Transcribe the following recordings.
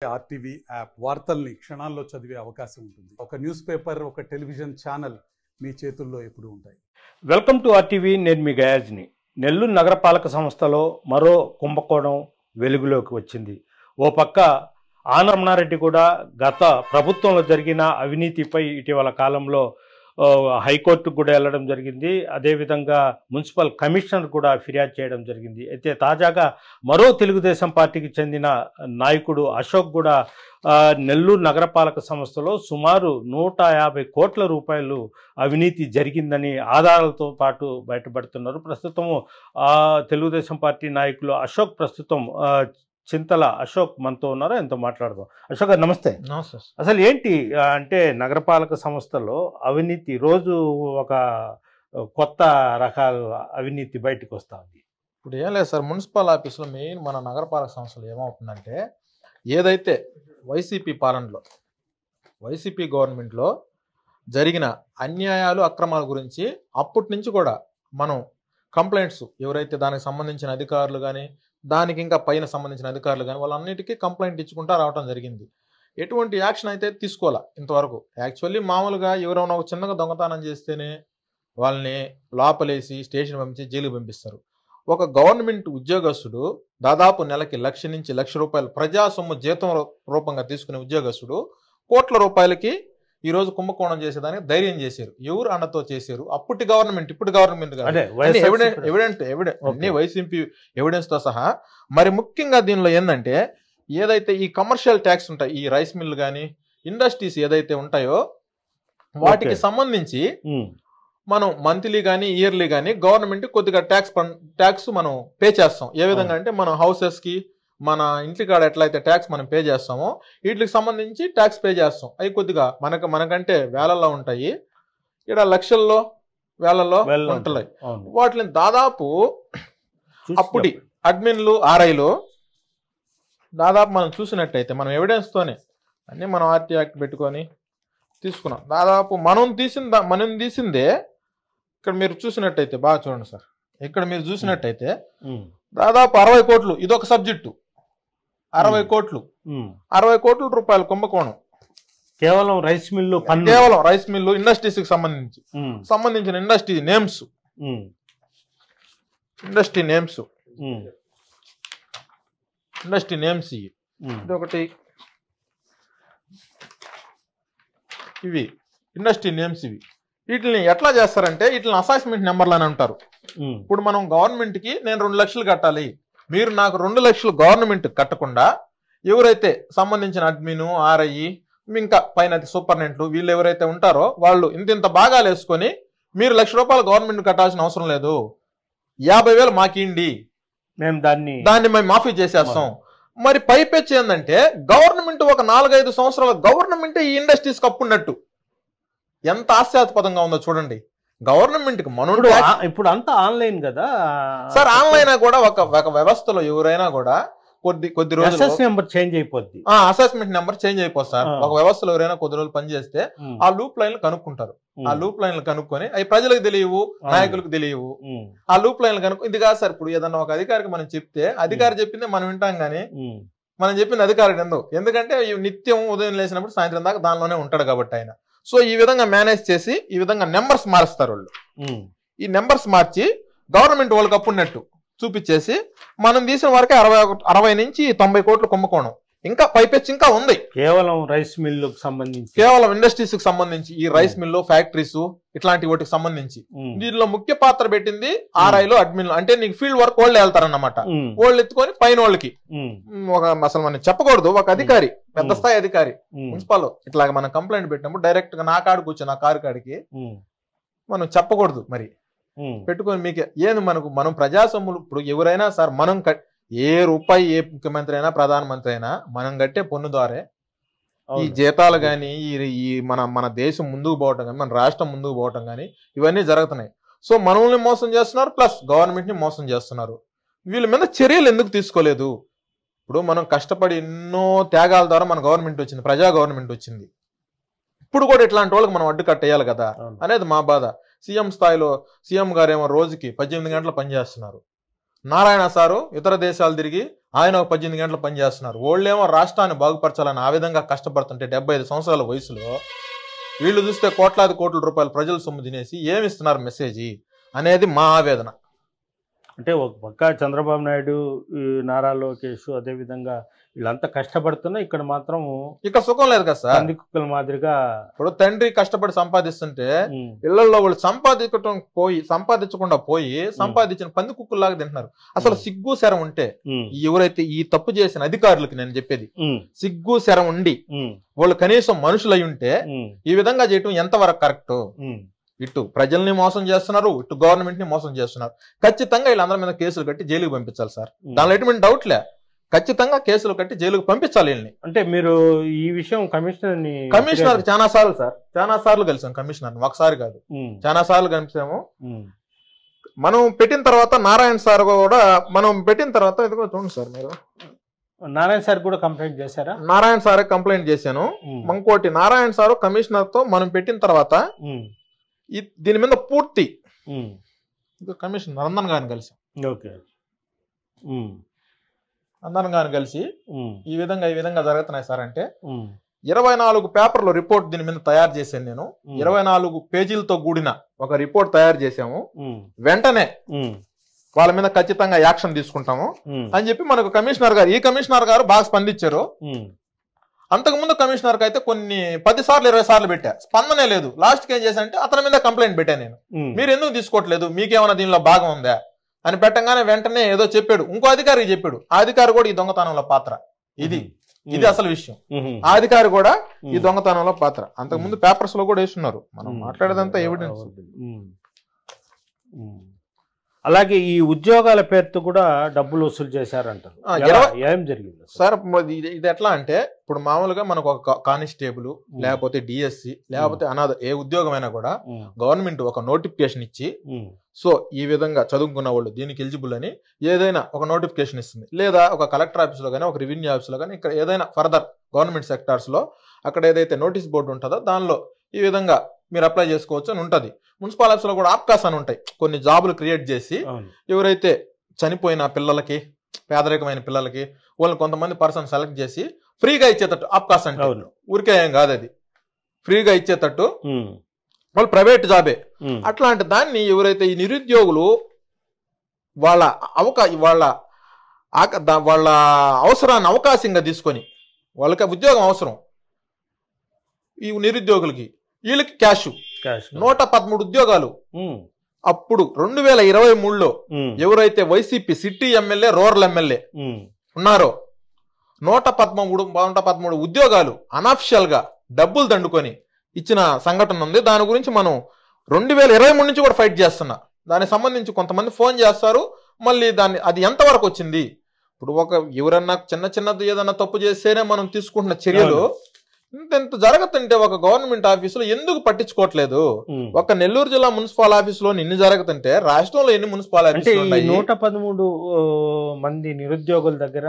RTV app వార్తల్ని క్షణాల్లో చదివే అవకాశం ఉంటుంది. ఒక న్యూస్ పేపర్, ఒక టెలివిజన్ ఛానల్ మీ చేతుల్లో ఎప్పుడూ ఉంటాయి. Welcome to RTV. నేను మీ గయాజ్ని. నెల్లూరు నగరపాలక సంస్థలో మరో కుంభకోణం వెలుగులోకి వచ్చింది. ఓ పక్క ఆనరమణారెడ్డి కూడా గత ప్రభుత్వంలో జరిగిన అవినీతిపై ఇటీవల కాలంలో హైకోర్టుకు కూడా వెళ్ళడం జరిగింది. అదేవిధంగా మున్సిపల్ కమిషనర్ కూడా ఫిర్యాదు చేయడం జరిగింది. అయితే తాజాగా మరో తెలుగుదేశం పార్టీకి చెందిన నాయకుడు అశోక్ కూడా నెల్లూరు నగరపాలక సంస్థలో సుమారు 150 కోట్ల రూపాయలు అవినీతి జరిగిందని ఆధారాలతో పాటు బయటపడుతున్నారు. ప్రస్తుతం తెలుగుదేశం పార్టీ నాయకులు అశోక్ ప్రస్తుతం చింతల అశోక్ మనతో ఉన్నారు. ఎంతో మాట్లాడదాం. అశోక్ గారు నమస్తే. నమస్తే. అసలు ఏంటి అంటే నగరపాలక సంస్థలో అవినీతి రోజు ఒక కొత్త రకాల అవినీతి బయటకు వస్తూ ఉంది. ఇప్పుడు ఏం లేదు సార్, మున్సిపల్ ఆఫీసులో మెయిన్ మన నగరపాలక సంస్థలు ఏమవుతుందంటే, ఏదైతే వైసీపీ పాలనలో వైసీపీ గవర్నమెంట్లో జరిగిన అన్యాయాలు అక్రమాల గురించి అప్పటి నుంచి కూడా మనం కంప్లైంట్స్ ఎవరైతే దానికి సంబంధించిన అధికారులు కానీ దానికి ఇంకా పైన సంబంధించిన అధికారులు కానీ వాళ్ళన్నిటికీ కంప్లైంట్ ఇచ్చుకుంటా రావడం జరిగింది. ఎటువంటి యాక్షన్ అయితే తీసుకోవాలా ఇంతవరకు. యాక్చువల్లీ మామూలుగా ఎవరైనా ఒక చిన్నగా దొంగతనం చేస్తేనే వాళ్ళని లోపలేసి స్టేషన్ పంపించి జైలుకి పంపిస్తారు. ఒక గవర్నమెంట్ ఉద్యోగస్తుడు దాదాపు నెలకి 1,00,000 నుంచి 1,00,000 రూపాయలు ప్రజా సొమ్ము జీతం రూపంగా తీసుకునే ఉద్యోగస్తుడు కోట్ల రూపాయలకి ఈరోజు కుంభకోణం చేసేదానికి ధైర్యం చేశారు. ఎవరు అండతో చేశారు? అప్పటి గవర్నమెంట్, ఇప్పుడు గవర్నమెంట్ అన్ని వైసీపీ ఎవిడెన్స్ తో సహా. మరి ముఖ్యంగా దీనిలో ఏంటంటే, ఏదైతే ఈ కమర్షియల్ ట్యాక్స్ ఉంటాయి, ఈ రైస్ మిల్ కానీ ఇండస్ట్రీస్ ఏదైతే ఉంటాయో వాటికి సంబంధించి మనం మంత్లీ కానీ ఇయర్లీ కానీ గవర్నమెంట్ కొద్దిగా ట్యాక్స్ మనం పే చేస్తాం. ఏ విధంగా అంటే, మన హౌసెస్ కి మన ఇంటి కాడ ఎట్లయితే ట్యాక్స్ మనం పే చేస్తామో వీటికి సంబంధించి ట్యాక్స్ పే చేస్తాం. అవి కొద్దిగా మనకంటే వేలల్లో ఉంటాయి, ఇక్కడ లక్షల్లో వేలల్లో ఉంటున్నాయి. వాటిని దాదాపు అప్పటి అడ్మిన్లు ఆర్ఐలు దాదాపు మనం చూసినట్టయితే, మనం ఎవిడెన్స్ తోనే అన్ని మనం ఆర్టీ యాక్ట్ పెట్టుకొని తీసుకున్నాం. దాదాపు మనం తీసిందే ఇక్కడ మీరు చూసినట్టయితే, బాగా చూడండి సార్, ఇక్కడ మీరు చూసినట్టయితే దాదాపు 60 కోట్లు. ఇదొక సబ్జెక్టు. 60 కోట్లు 60 కోట్ల రూపాయల కుంభకోణం కేవలం రైస్ మిల్లు ఇండస్ట్రీస్ కి సంబంధించిన ఇండస్ట్రీ నేమ్స్ ఇదొకటి. ఇవి ఇండస్ట్రీ నేమ్స్. వీటిని ఎట్లా చేస్తారంటే, వీటిని అసైన్మెంట్ నెంబర్లు అని అంటారు. ఇప్పుడు మనం గవర్నమెంట్ కి నేను 2 లక్షలు కట్టాలి, మీరు నాకు 2 లక్షలు గవర్నమెంట్ కట్టకుండా ఎవరైతే సంబంధించిన అడ్మిన్ ఆర్ఐ ఇంకా పైన సూపర్నెంట్లు వీళ్ళు ఎవరైతే ఉంటారో వాళ్ళు ఇంత భాగాలు వేసుకొని మీరు 1,00,000 రూపాయలు గవర్నమెంట్ కట్టాల్సిన అవసరం లేదు, 50,000 మాకిండి, మేము దాన్ని మేము మాఫీ చేసేస్తాం. మరి పైపెచ్చి ఏంటంటే, గవర్నమెంట్ ఒక 4-5 సంవత్సరాల గవర్నమెంట్ ఈ ఇండస్ట్రీస్ కప్పున్నట్టు. ఎంత హాస్యాస్పదంగా ఉందో చూడండి. గవర్నమెంట్ కి మనం ఇప్పుడు అంతా ఆన్లైన్ కదా సార్. ఆన్లైన్ కూడా ఒక వ్యవస్థలో ఎవరైనా కూడా కొద్ది రోజులు చేంజ్ అయిపోద్ది, అసెస్మెంట్ నెంబర్ చేంజ్ అయిపోతుంది సార్. ఒక వ్యవస్థలో ఎవరైనా కొద్ది రోజులు పనిచేస్తే ఆ లూప్ లైన్లు కనుక్కుంటారు. ఆ లూప్ లైన్లు కనుక్కొని అవి ప్రజలకు తెలియవు, నాయకులకు తెలియవు. ఆ లూప్ లైన్లు ఇది కాదు సార్. ఇప్పుడు ఏదన్నా ఒక అధికారికి మనం చెప్తే అధికారి చెప్పిందే మనం వింటాం గానీ మనం చెప్పింది అధికారికి ఎందుకంటే నిత్యం ఉదయం లేచినప్పుడు సాయంత్రం దాకా దానిలోనే ఉంటాడు కాబట్టి ఆయన. సో ఈ విధంగా మేనేజ్ చేసి ఈ విధంగా నెంబర్స్ మారుస్తారు వాళ్ళు. ఈ నెంబర్స్ మార్చి గవర్నమెంట్ వాళ్ళకి అప్పున్నట్టు చూపించేసి మనం తీసిన వరకే 60 నుంచి 90 కోట్ల కుంభకోణం. ఇంకా పైపెచ్చి ఇంకా ఉంది. కేవలం రైస్ మిల్లుకు సంబంధించి, కేవలం ఇండస్ట్రీస్ కి సంబంధించి, ఈ రైస్ మిల్లు ఫ్యాక్టరీస్ ఇట్లాంటి వాటికి సంబంధించి దీనిలో ముఖ్య పాత్ర పెట్టింది ఆర్ఐలు అడ్మిన్లు. అంటే నీకు ఫీల్డ్ వర్క్ వాళ్ళు వెళ్తారన్నమాట. వాళ్ళు ఎత్తుకొని పైన వాళ్ళకి అసలు మనం చెప్పకూడదు, ఒక అధికారి, పెద్ద స్థాయి అధికారి మున్సిపల్ ఇట్లాగ మనం కంప్లైంట్ పెట్టినప్పుడు డైరెక్ట్ గా నా కాడికి వచ్చి నా కారు కాడికి మనం చెప్పకూడదు. మరి పెట్టుకొని మీకు ఏంది మనం ప్రజాసొమ్ములు. ఇప్పుడు ఎవరైనా సార్, మనం ఏ రూపాయి ఏ ముఖ్యమంత్రి అయినా ప్రధానమంత్రి అయినా మనం కట్టే పన్ను ద్వారా ఈ జీతాలు కానీ ఈ మన దేశం ముందుకు పోవటం కానీ మన రాష్ట్రం ముందుకు పోవటం కానీ ఇవన్నీ జరుగుతున్నాయి. సో మనల్ని మోసం చేస్తున్నారు, ప్లస్ గవర్నమెంట్ ని మోసం చేస్తున్నారు. వీళ్ళ మీద చర్యలు ఎందుకు తీసుకోలేదు? ఇప్పుడు మనం కష్టపడి ఎన్నో త్యాగాల ద్వారా మన గవర్నమెంట్ వచ్చింది, ప్రజా గవర్నమెంట్ వచ్చింది. ఇప్పుడు కూడా ఇట్లాంటి వాళ్ళకి మనం అడ్డు కట్టేయాలి కదా అనేది మా బాధ. సీఎం స్థాయిలో సీఎం గారు ఏమో రోజుకి 18 గంటలు పనిచేస్తున్నారు. నారాయణ సారు ఇతర దేశాలు తిరిగి ఆయన ఒక 18 గంటలు పని చేస్తున్నారు. వాళ్ళేమో రాష్ట్రాన్ని బాగుపరచాలని ఆ విధంగా కష్టపడుతుంటే 75 సంవత్సరాల వయసులో వీళ్ళు చూస్తే కోట్లాది కోట్ల రూపాయలు ప్రజల సొమ్ము తినేసి ఏమిస్తున్నారు మెసేజ్ అనేది మా ఆవేదన. అంటే ఒక పక్క చంద్రబాబు నాయుడు, ఈ నారా లోకేష్, అదేవిధంగా వీళ్ళంతా కష్టపడుతున్నా ఇక్కడ మాత్రం ఇక్కడ సుఖం లేదు కదా సార్. పంది కుక్కల మాదిరిగా ఇప్పుడు తండ్రి కష్టపడి సంపాదిస్తుంటే ఇళ్లలో వాళ్ళు సంపాదించకుండా పోయి సంపాదించిన పంది కుక్కల్లాగా తింటున్నారు. అసలు సిగ్గు శరం ఉంటే ఎవరైతే ఈ తప్పు చేసిన అధికారులకి నేను చెప్పేది, సిగ్గు శరం ఉండి వాళ్ళు కనీసం మనుషులై ఉంటే ఈ విధంగా చేయటం ఎంతవరకు కరెక్ట్? ఇటు ప్రజల్ని మోసం చేస్తున్నారు, ఇటు గవర్నమెంట్ ని మోసం చేస్తున్నారు. ఖచ్చితంగా వీళ్ళందరి మీద కేసులు కట్టి జైలుకి పంపించాలి సార్. దానిలో ఎటువంటి డౌట్ లే, ఖచ్చితంగా కేసులు కట్టి జైలుకి పంపించాలి వీళ్ళని. అంటే మీరు ఈ విషయం కమిషనర్ చాలా సార్లు సార్, చాలా సార్లు కలిసాం కమిషనర్, ఒకసారి కాదు చాలా సార్లు కలిసాము. మనం పెట్టిన తర్వాత నారాయణ సార్ కూడా ఇదిగో చూడండి సార్, మీరు నారాయణ సార్ కూడా కంప్లైంట్ చేశారా? నారాయణ సార్ కంప్లైంట్ చేశాను. ఇంకోటి నారాయణ సార్ కమిషనర్ తో మనం పెట్టిన తర్వాత దీని మీద పూర్తి కమిషనర్ నందన్ గారిని కలిసి నందన్ గారిని కలిసి ఈ విధంగా జరుగుతున్నాయి సార్ అంటే 24 పేపర్ల రిపోర్ట్ దీని మీద తయారు చేశాను నేను. 24 పేజీలతో కూడిన ఒక రిపోర్ట్ తయారు చేశాము. వెంటనే వాళ్ళ మీద ఖచ్చితంగా యాక్షన్ తీసుకుంటాము అని చెప్పి మనకు ఈ కమిషనర్ గారు బాగా స్పందించారు. అంతకుముందు కమిషనర్ కి అయితే కొన్ని 10 సార్లు 20 సార్లు పెట్టా, స్పందనే లేదు. లాస్ట్ కి ఏం చేశానంటే అతని మీద కంప్లైంట్ పెట్టా నేను, మీరు ఎందుకు తీసుకోవట్లేదు, మీకేమైనా దీనిలో భాగం ఉందా అని పెట్టంగానే వెంటనే ఏదో చెప్పాడు, ఇంకో అధికారికి చెప్పాడు. ఆ అధికారి కూడా ఈ దొంగతనంలో పాత్ర, ఇది అసలు విషయం. ఆ అధికారి కూడా ఈ దొంగతనంలో పాత్ర. అంతకుముందు పేపర్స్ లో కూడా వేస్తున్నారు. మనం మాట్లాడేదంతా ఎవిడెన్స్. అలాగే ఈ ఉద్యోగాల పేరుతో కూడా డబ్బులు వసూలు చేశారంటారు. ఏం జరిగింది సార్? ఇది ఎట్లా అంటే ఇప్పుడు మామూలుగా మనకు ఒక కానిస్టేబుల్ లేకపోతే డిఎస్సి లేకపోతే అనాథ ఏ ఉద్యోగమైనా కూడా గవర్నమెంట్ ఒక నోటిఫికేషన్ ఇచ్చి సో ఈ విధంగా చదువుకున్న వాళ్ళు దీనికి ఎలిజిబుల్ అని ఏదైనా ఒక నోటిఫికేషన్ ఇస్తుంది. లేదా ఒక కలెక్టర్ ఆఫీస్ లో కానీ ఒక రెవెన్యూ ఆఫీస్ లో కానీ ఇక్కడ ఏదైనా ఫర్దర్ గవర్నమెంట్ సెక్టార్స్ లో అక్కడ ఏదైతే నోటీస్ బోర్డు ఉంటుందో దానిలో ఈ విధంగా మీరు అప్లై చేసుకోవచ్చు అని ఉంటుంది. మున్సిపల్ ఆఫీస్ లో కూడా ఆప్కాస్ అని ఉంటాయి, కొన్ని జాబులు క్రియేట్ చేసి ఎవరైతే చనిపోయిన పిల్లలకి, పేదరికమైన పిల్లలకి వాళ్ళని కొంతమంది పర్సన్ సెలెక్ట్ చేసి ఫ్రీగా ఇచ్చేటట్టు ఆప్కాస్ అంటే ఊరికే ఏం కాదు, అది ఫ్రీగా ఇచ్చేటట్టు వాళ్ళు ప్రైవేట్ జాబే. అట్లాంటి దాన్ని ఎవరైతే ఈ నిరుద్యోగులు వాళ్ళ అవసరాన్ని అవకాశంగా తీసుకొని, వాళ్ళకి ఉద్యోగం అవసరం ఈ నిరుద్యోగులకి, వీళ్ళకి క్యాష్ 113 ఉద్యోగాలు. అప్పుడు 2023లో ఎవరైతే YCP city MLA, rural MLA ఉన్నారో 113 ఉద్యోగాలు అనఫిషియల్ గా డబ్బులు దండుకొని ఇచ్చిన సంఘటన ఉంది. దాని గురించి మనం 2023 నుంచి కూడా ఫైట్ చేస్తున్నా. దానికి సంబంధించి కొంతమంది ఫోన్ చేస్తారు, మళ్ళీ అది ఎంతవరకు వచ్చింది? ఇప్పుడు ఎవరన్నా చిన్నది ఏదన్నా తప్పు చేస్తేనే మనం తీసుకుంటున్న చర్యలు ఇంత జరగతుంటే ఒక గవర్నమెంట్ ఆఫీసులో ఎందుకు పట్టించుకోవట్లేదు? ఒక నెల్లూరు జిల్లా మున్సిపల్ ఆఫీసులో ఇన్ని జరగతుంటే రాష్ట్రంలో ఎన్ని మున్సిపల్ ఆఫీసులు ఉన్నాయి? 113 మంది నిరుద్యోగుల దగ్గర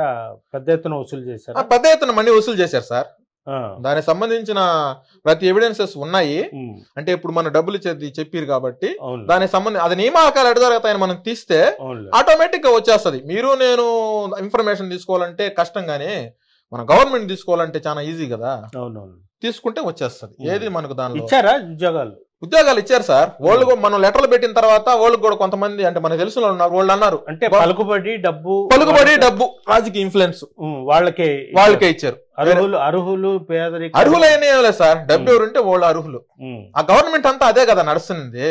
పెద్ద ఎత్తున వసూలు చేశారు. పెద్ద ఎత్తున మనీ వసూలు చేశారు సార్. దానికి సంబంధించిన ప్రతి ఎవిడెన్సెస్ ఉన్నాయి. అంటే ఇప్పుడు మన డబ్బులు చెప్పారు కాబట్టి దానికి సంబంధించి అది నియామకాలు ఎడ జరుగుతాయని మనం తీస్తే ఆటోమేటిక్ గా వచ్చేస్తుంది. మీరు నేను ఇన్ఫర్మేషన్ తీసుకోవాలంటే కష్టం, కానీ మన గవర్నమెంట్ తీసుకోవాలంటే చాలా ఈజీ కదా. తీసుకుంటే వచ్చేస్తుంది. ఏది మనకు దానిలో ఇచ్చారా ఉద్యోగాలు ఇచ్చారు సార్. వాళ్ళు మనం లెటర్లు పెట్టిన తర్వాత వాళ్ళకి కూడా కొంతమంది అంటే మనకు తెలిసిన వాళ్ళు అన్నారు, అంటే పలుకుబడి డబ్బు రాజకీయ ఇన్ఫ్లుయెన్స్ వాళ్ళకే ఇచ్చారు. అర్హులు పేదరిక అర్హులైన ఏం లేదు సార్, డబ్బు ఎవరుంటే వాళ్ళు అర్హులు. ఆ గవర్నమెంట్ అంతా అదే కదా నడుస్తుంది.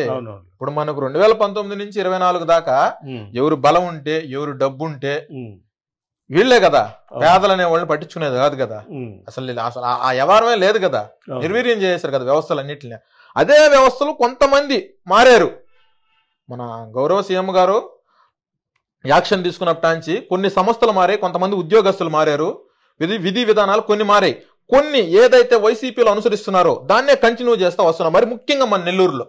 ఇప్పుడు మనకు 2019 నుంచి 24 దాకా ఎవరు బలం ఉంటే, ఎవరు డబ్బు ఉంటే వీళ్లే కదా పేదలు అనే వాళ్ళని పట్టించుకునేది కాదు కదా. అసలు ఆ వ్యవహారమే లేదు కదా, నిర్వీర్యం చేశారు కదా వ్యవస్థలన్నింటినీ. అదే వ్యవస్థలు కొంతమంది మారారు. మన గౌరవ సీఎం గారు యాక్షన్ తీసుకున్నప్పటి కొన్ని సంస్థలు మారాయి, కొంతమంది ఉద్యోగస్తులు మారారు, విధి విధానాలు కొన్ని మారాయి. కొన్ని ఏదైతే వైసీపీలో అనుసరిస్తున్నారో దాన్నే కంటిన్యూ చేస్తా వస్తున్నారు. మరి ముఖ్యంగా మన నెల్లూరులో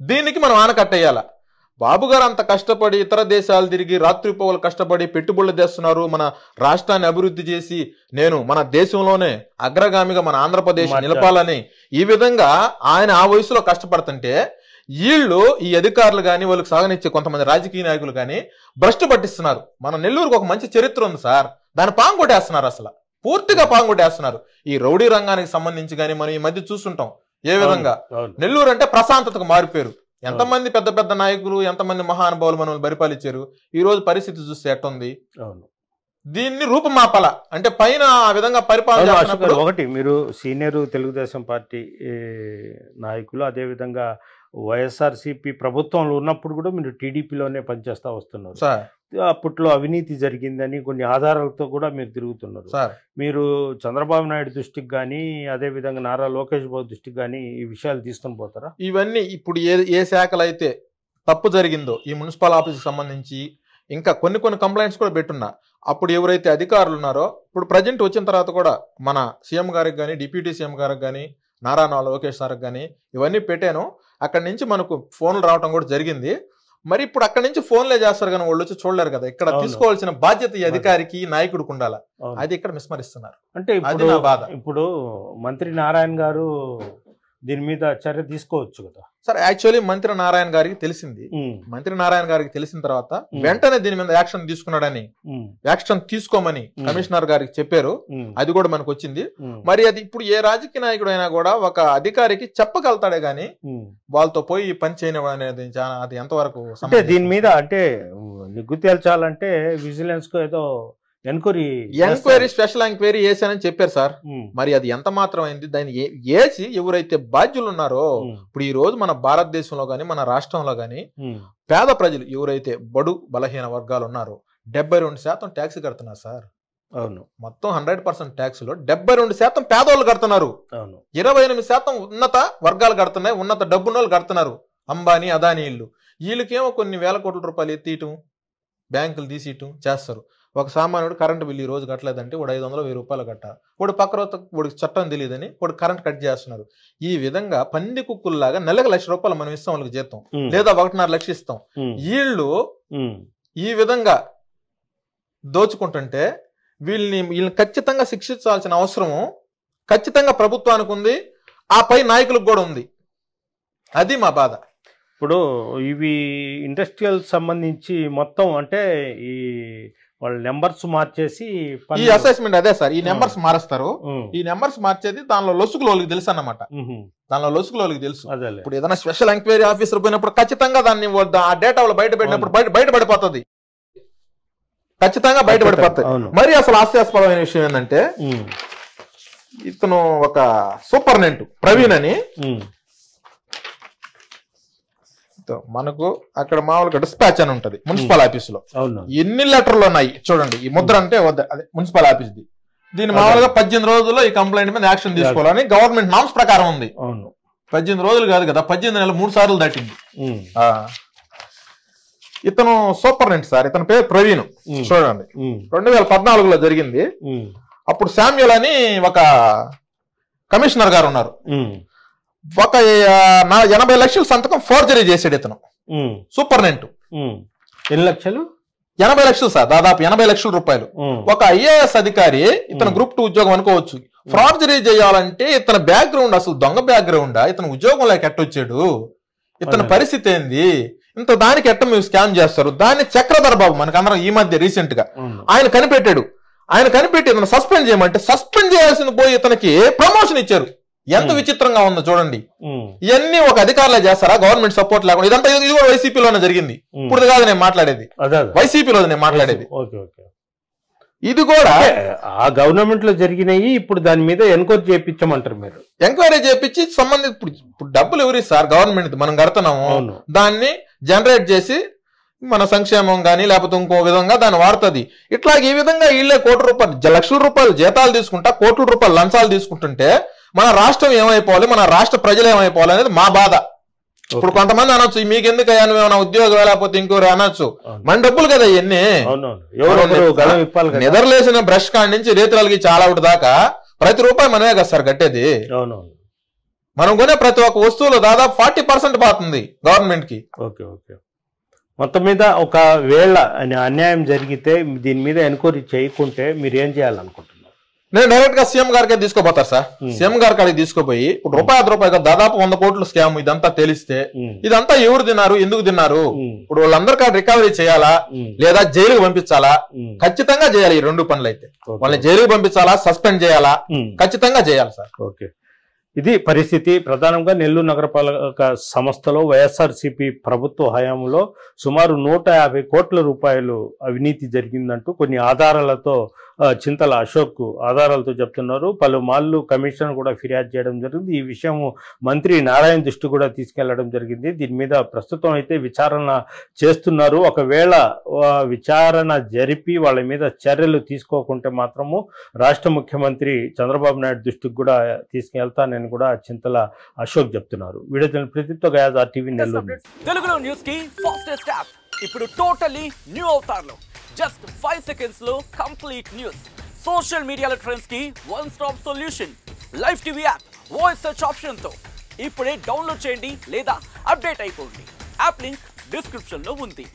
దీనికి మనం ఆనకట్టేయాల. బాబు గారు అంత కష్టపడి ఇతర దేశాలు తిరిగి రాత్రిపోవలు కష్టపడి పెట్టుబడులు తెస్తున్నారు, మన రాష్ట్రాన్ని అభివృద్ధి చేసి నేను మన దేశంలోనే అగ్రగామిగా మన ఆంధ్రప్రదేశ్ నిలపాలని ఈ విధంగా ఆయన ఆ వయసులో కష్టపడుతుంటే వీళ్ళు ఈ అధికారులు కానీ వాళ్ళకి సాగనిచ్చే కొంతమంది రాజకీయ నాయకులు కానీ భ్రష్టు పట్టిస్తున్నారు. మన నెల్లూరుకు ఒక మంచి చరిత్ర ఉంది సార్, దాన్ని పాంగొట్టేస్తున్నారు, అసలు పూర్తిగా పాంగొట్టేస్తున్నారు. ఈ రౌడీ రంగానికి సంబంధించి కానీ మనం ఈ మధ్య చూస్తుంటాం ఏ విధంగా నెల్లూరు అంటే ప్రశాంతతకు మారిపోయారు. ఎంతమంది పెద్ద పెద్ద నాయకులు, ఎంతమంది మహానుభావులు మనల్ని పరిపాలించారు. ఈ రోజు పరిస్థితి చూస్తే ఎట్టుంది? దీన్ని రూపమాపాల అంటే పైన ఆ విధంగా పరిపాలన. ఒకటి, మీరు సీనియర్ తెలుగుదేశం పార్టీ నాయకులు, అదేవిధంగా వైఎస్ఆర్సీపీ ప్రభుత్వంలో ఉన్నప్పుడు కూడా మీరు టీడీపీలోనే పనిచేస్తా వస్తున్నారు. అప్పట్లో అవినీతి జరిగిందని కొన్ని ఆధారాలతో కూడా మీరు తిరుగుతున్నారు. మీరు చంద్రబాబు నాయుడు దృష్టికి కానీ, అదేవిధంగా నారా లోకేష్ బాబు దృష్టికి కానీ ఈ విషయాలు తీసుకొని పోతారా? ఇవన్నీ ఇప్పుడు ఏ శాఖలు అయితే తప్పు జరిగిందో, ఈ మున్సిపల్ ఆఫీస్కి సంబంధించి ఇంకా కొన్ని కంప్లైంట్స్ కూడా పెట్టున్నా. అప్పుడు ఎవరైతే అధికారులు ఉన్నారో, ఇప్పుడు ప్రజెంట్ వచ్చిన తర్వాత కూడా మన సీఎం గారికి కానీ, డిప్యూటీ సీఎం గారికి కానీ, నారా లోకేష్ సార్కి కానీ ఇవన్నీ పెట్టాను. అక్కడి నుంచి మనకు ఫోన్లు రావడం కూడా జరిగింది. మరి ఇప్పుడు అక్కడి నుంచి ఫోన్లే చేస్తారు కానీ వాళ్ళు వచ్చి చూడలేరు కదా. ఇక్కడ తీసుకోవాల్సిన బాధ్యత ఈ అధికారికి, నాయకుడికి ఉండాలా, అది ఇక్కడ విస్మరిస్తున్నారు. అంటే అది నా బాధ. ఇప్పుడు మంత్రి నారాయణ గారు దీని మీద చర్య తీసుకోవచ్చు కదా సార్. యాక్చువల్లీ మంత్రి నారాయణ గారికి తెలిసింది. మంత్రి నారాయణ గారికి తెలిసిన తర్వాత వెంటనే దీని మీద యాక్షన్ తీసుకున్నాడని, యాక్షన్ తీసుకోమని కమిషనర్ గారికి చెప్పారు. అది కూడా మనకు వచ్చింది. మరి అది ఇప్పుడు ఏ రాజకీయ నాయకుడు అయినా కూడా ఒక అధికారికి చెప్పగలుగుతాడే గాని వాళ్ళతో పోయి పని చేయడం అనేది అది ఎంతవరకు? అంటే దీని మీద అంటే నిగ్గు తేల్చాలంటే విజిలెన్స్ కు ఏదో ఎంక్వైరీ స్పెషల్ ఎంక్వైరీ వేసానని చెప్పారు సార్. మరి అది ఎంత మాత్రం అయింది? దాన్ని వేసి ఎవరైతే బాధ్యులు ఉన్నారో, ఇప్పుడు ఈ రోజు మన భారతదేశంలో గాని, మన రాష్ట్రంలో గాని పేద ప్రజలు ఎవరైతే బడు బలహీన వర్గాలు ఉన్నారో 72% ట్యాక్స్ కడుతున్నారు సార్. అవును, మొత్తం 100% ట్యాక్స్ లో 72% పేదోళ్ళు కడుతున్నారు. 28% ఉన్నత వర్గాలు కడుతున్నాయి, ఉన్నత డబ్బున్న వాళ్ళు కడుతున్నారు. అంబానీ, అదానీ ఇల్లు. వీళ్ళకేమో కొన్ని వేల కోట్ల రూపాయలు ఎత్తియటం, బ్యాంకులు తీసేయటం చేస్తారు. ఒక సామాన్యుడు కరెంటు బిల్లు ఈ రోజు కట్టలేదంటే వాడు 500-1000 రూపాయలు కట్టాలి. వాడు పక్క రోజు వాడికి చట్టం తెలియదని వాడు కరెంట్ కట్ చేస్తున్నారు. ఈ విధంగా పంది కుక్కుల్లాగా నెలకు ₹1,00,000 మనం ఇస్తాం వాళ్ళకి జీతం, లేదా 1.5 లక్షలు ఇస్తాం. వీళ్ళు ఈ విధంగా దోచుకుంటుంటే వీళ్ళని ఖచ్చితంగా శిక్షించాల్సిన అవసరము ఖచ్చితంగా ప్రభుత్వానికి ఉంది, ఆ పై నాయకులకు కూడా ఉంది. అది మా బాధ. ఇప్పుడు ఇవి ఇండస్ట్రియల్ సంబంధించి మొత్తం అంటే ఈ వాళ్ళ నెంబర్స్ మార్చేసి ఈ అసెస్మెంట్ అదే సార్, ఈ నెంబర్స్ మారుస్తారు. ఈ నెంబర్స్ మార్చేది దానిలో లొసుగులు వాళ్ళకి తెలుసు అన్నమాట. దానిలో లొసుగులు వాళ్ళకి తెలుసు. ఇప్పుడు ఏదైనా స్పెషల్ ఎంక్వైరీ ఆఫీసర్ పోయినప్పుడు ఖచ్చితంగా దాన్ని ఆ డేటా వాళ్ళు బయట పెట్టినప్పుడు బయటపడిపోతుంది, ఖచ్చితంగా బయటపడిపోతాయి. మరి అసలు హాస్యాస్పదమైన విషయం ఏంటంటే, ఇతను ఒక సూపరింటెండెంట్ ప్రవీణ్ అని మనకు అక్కడ మామూలుగా డిస్పాచ్ అని ఉంటది మున్సిపల్ ఆఫీస్ లో. ఎన్ని లెటర్లు ఉన్నాయి చూడండి. ఈ ముద్ర అంటే అదే మున్సిపల్ ఆఫీస్ ది. దీని మామూలుగా 18 రోజుల్లో ఈ కంప్లైంట్ మీద యాక్షన్ తీసుకోవాలని గవర్నమెంట్ నామ్స్ ప్రకారం ఉంది. 18 రోజులు కాదు కదా, 18 నెలలు 3 సార్లు దాటింది. ఇతను సూపరింటెండెంట్ సార్, ఇతని పేరు ప్రవీణ్. చూడండి, 2014లో జరిగింది. అప్పుడు శామ్యుల్ అని ఒక కమిషనర్ గారు ఉన్నారు. ఒక 80 లక్షల సంతకం ఫోర్జరీ చేసాడు ఇతను సూపరింటెండెంట్. ఎన్ని లక్షలు? 80 లక్షలు సార్, దాదాపు 80 లక్షల రూపాయలు. ఒక ఐఏఎస్ అధికారి, ఇతను గ్రూప్ 2 ఉద్యోగం అనుకోవచ్చు. ఫోర్జరీ చేయాలంటే ఇతని బ్యాక్గ్రౌండ్ అసలు దొంగ బ్యాక్గ్రౌండ్. ఇతను ఉద్యోగంలోకి ఎట్టొచ్చాడు, ఇతని పరిస్థితి ఏంది, ఇంత దానికి ఎట్ట మీరు స్కామ్ చేస్తారు? దాన్ని చక్రధర్ బాబు మనకు అందరం ఈ మధ్య రీసెంట్ గా ఆయన కనిపెట్టాడు. ఆయన కనిపెట్టి ఇతను సస్పెండ్ చేయమంటే సస్పెండ్ చేయాల్సింది పోయి ఇతనికి ప్రమోషన్ ఇచ్చారు. ఎంత విచిత్రంగా ఉందో చూడండి. ఇవన్నీ ఒక అధికారులే చేస్తారా, గవర్నమెంట్ సపోర్ట్ లేకుండా? ఇదంతా ఇది కూడా వైసీపీలోనే జరిగింది. ఇప్పుడు కాదు నేను మాట్లాడేది, వైసీపీలో నేను మాట్లాడేది. ఇది కూడా ఆ గవర్నమెంట్ లో జరిగినాయి. ఇప్పుడు దాని మీద ఎంక్వైరీ చేయించమంటారు మీరు? ఎంక్వైరీ చేయించి సంబంధిత ఇప్పుడు డబ్బులు ఎవరు ఇస్తారు? గవర్నమెంట్ మనం కడుతున్నాము, దాన్ని జనరేట్ చేసి మన సంక్షేమం కానీ లేకపోతే ఇంకో విధంగా దాన్ని వాడుతుంది. ఇట్లా ఈ విధంగా వీళ్ళే లక్షల రూపాయలు జీతాలు తీసుకుంటా, కోట్ల రూపాయలు లంచాలు తీసుకుంటుంటే మన రాష్ట్రం ఏమైపోవాలి, మన రాష్ట్ర ప్రజలు ఏమైపోవాలి అనేది మా బాధ. ఇప్పుడు కొంతమంది అనొచ్చు, మీకు ఎందుకు అయ్యా నువ్వేమైనా ఉద్యోగం లేకపోతే ఇంకోరు అనొచ్చు. మన డబ్బులు కదా ఇవన్నీ. నిద్రలేసిన బ్రష్ కాడి నుంచి రేతులకి చాలా ఒకటి దాకా ప్రతి రూపాయి మనమే కదా సార్ కట్టేది. మనం కొనే ప్రతి ఒక్క వస్తువులో దాదాపు 40% పోతుంది గవర్నమెంట్ కి. మొత్తం మీద ఒకవేళ అన్యాయం జరిగితే దీని మీద ఎంక్వైరీ చేయకుంటే మీరు ఏం చేయాలనుకుంటున్నారు? నేను డైరెక్ట్ గా సీఎం గారికే తీసుకోపోతారు సార్. సీఎం గారి కాడికి తీసుకుపోయి ఇప్పుడు రూపాయి దాదాపు 100 కోట్ల స్కామ్ ఇదంతా తెలిస్తే ఇదంతా ఎవరు తిన్నారు, ఎందుకు తిన్నారు, ఇప్పుడు వాళ్ళందరి కాడ రికవరీ చేయాలా లేదా జైలుకి పంపించాలా? ఖచ్చితంగా చేయాలి. ఈ 2 పనులు అయితే వాళ్ళని జైలుకి పంపించాలా, సస్పెండ్ చేయాలా, ఖచ్చితంగా చేయాలి సార్. ఓకే, ఇది పరిస్థితి. ప్రధానంగా నెల్లూరు నగరపాలక సంస్థలో వైఎస్ఆర్సీపీ ప్రభుత్వ హయాంలో సుమారు 150 కోట్ల రూపాయలు అవినీతి జరిగిందంటూ కొన్ని ఆధారాలతో చింతల అశోక్ ఆధారాలతో చెప్తున్నారు. పలుమార్లు కమిషనర్ కూడా ఫిర్యాదు చేయడం జరిగింది. ఈ విషయం మంత్రి నారాయణ దృష్టి కూడా తీసుకెళ్లడం జరిగింది. దీని మీద ప్రస్తుతం అయితే విచారణ చేస్తున్నారు. ఒకవేళ విచారణ జరిపి వాళ్ళ మీద చర్యలు తీసుకోకుంటే మాత్రము రాష్ట్ర ముఖ్యమంత్రి చంద్రబాబు నాయుడు దృష్టికి కూడా తీసుకెళ్తానని కూడా చింతల అశోక్ చెప్తున్నారు. వీడియో ప్రతితో గయాజ్ RTV నెల్లూరు. తెలుగులో న్యూస్ కి ఫాస్టెస్ట్ యాప్ ఇప్పుడు టోటల్లీ న్యూ అవతార్లో జస్ట్ 5 seconds లో కంప్లీట్ న్యూస్. సోషల్ మీడియాలో ట్రెండ్స్ కి one stop solution. Live TV app voice search option తో ఇప్పుడే డౌన్లోడ్ చేయండి లేదా అప్డేట్ అయిపోండి. యాప్ లింక్ డిస్క్రిప్షన్ లో ఉంది.